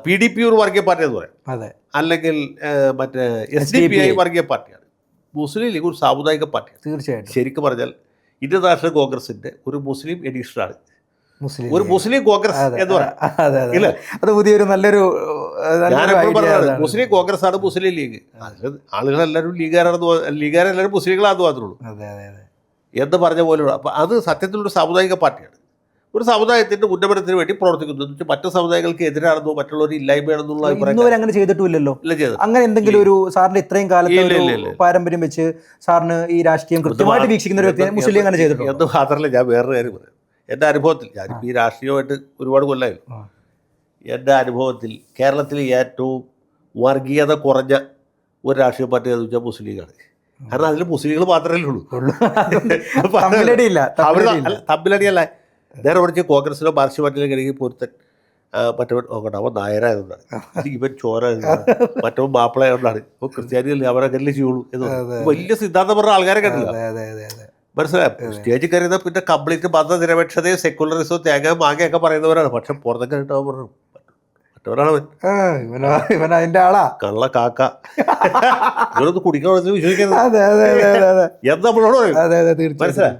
PDP ഒരു വർഗീയ party എന്ന് പറയാം, അതെ, അല്ലെങ്കിൽ മറ്റേ SDPI വർഗീയ പാർട്ടിയാണ്. മുസ്ലിം ലീഗ് ഒരു സാമുദായിക പാർട്ടിയാണ്. തീർച്ചയായിട്ടും. ശരിക്കും പറഞ്ഞാൽ ഇന്ത്യൻ നാഷണൽ കോൺഗ്രസിന്റെ ഒരു മുസ്ലിം എഡിഷനാണ് ഒരു മുസ്ലിം മുസ്ലിം കോൺഗ്രസ് എന്ന് പറയാം. ഇല്ല, അത് പുതിയൊരു നല്ലൊരു മുസ്ലിം കോൺഗ്രസ് ആണ് മുസ്ലിം ലീഗ്. അതിൽ ആളുകളെല്ലാവരും ലീഗുകാരെല്ലാവരും മുസ്ലിങ്ങളാന്ന് മാത്രമേ ഉള്ളൂ എന്ന് പറഞ്ഞ പോലെയുള്ള. അപ്പം അത് സത്യത്തിലൊരു സാമുദായിക പാർട്ടിയാണ്. ഒരു സമുദായത്തിന്റെ ഉന്നമനത്തിന് വേണ്ടി പ്രവർത്തിക്കുന്നു. മറ്റു സമുദായങ്ങൾക്ക് എതിരാണെന്നോ മറ്റുള്ളവർ ഇല്ലായ്മയാണെന്നുള്ള അഭിപ്രായം അങ്ങനെ ചെയ്തിട്ടില്ലല്ലോ. ഇല്ല ചെയ്തത്. അങ്ങനെ എന്തെങ്കിലും ഒരു സാറിന്റെ ഇത്രയും കാലത്തെ പാരമ്പര്യം വെച്ച് സാറിന് ഈ രാഷ്ട്രീയം കൃത്യമായിട്ട് വീക്ഷിക്കുന്ന ഒരു വ്യക്തി മുസ്ലിം അങ്ങനെ ചെയ്തിട്ടുണ്ട് എന്ന് മാത്രമല്ല, ഞാൻ വേറൊരു കാര്യം പറയാം. എൻ്റെ അനുഭവത്തിൽ, ഞാനിപ്പോൾ ഈ രാഷ്ട്രീയമായിട്ട് ഒരുപാട് കൊല്ലമായിരുന്നു. എൻ്റെ അനുഭവത്തിൽ കേരളത്തിൽ ഏറ്റവും വർഗീയത കുറഞ്ഞ ഒരു രാഷ്ട്രീയ പാർട്ടി എന്ന് വെച്ചാൽ മുസ്ലിം ലീഗാണ്. കാരണം അതിൽ മുസ്ലിങ്ങൾ മാത്രമല്ലേ ഉള്ളൂ. തമ്മിലടിയല്ല. നേരെ പഠിച്ച് കോൺഗ്രസിലോ മാർക്സിസ്റ്റ് പാർട്ടിയിലോ കിടക്കി പൊരുത്തൻ മറ്റവൻ നോക്കട്ടെ, അവൻ നായരായതുകൊണ്ടാണ്, ഇവൻ ചോരായതുകൊണ്ടാണ്, മറ്റവൻ മാപ്പിളയായതുകൊണ്ടാണ്, അപ്പോൾ ക്രിസ്ത്യാനികളിൽ അവരൊക്കെ ചെയ്യുള്ളൂ എന്ന് വലിയ സിദ്ധാന്തം പറഞ്ഞ ആൾക്കാരെ കണ്ടില്ല. മനസ്സിലായോ? സ്റ്റേജിൽ കയറിയത് പിന്നെ കംപ്ലീറ്റ് മതനിരപേക്ഷതയും സെക്കുലറിസവും തേങ്ങ മാങ്ങയൊക്കെ പറയുന്നവരാണ്. പക്ഷെ പുറത്തൊക്കെ ഇട്ടവൻ പറഞ്ഞു ഇവൻ അതിന്റെ ആളാ, കള്ള കാക്ക, ഇവരൊന്ന് കുടിക്കാൻ വിശ്വസിക്കുന്നത് എന്താ നമ്മളോട് പറയും. മനസ്സിലായി?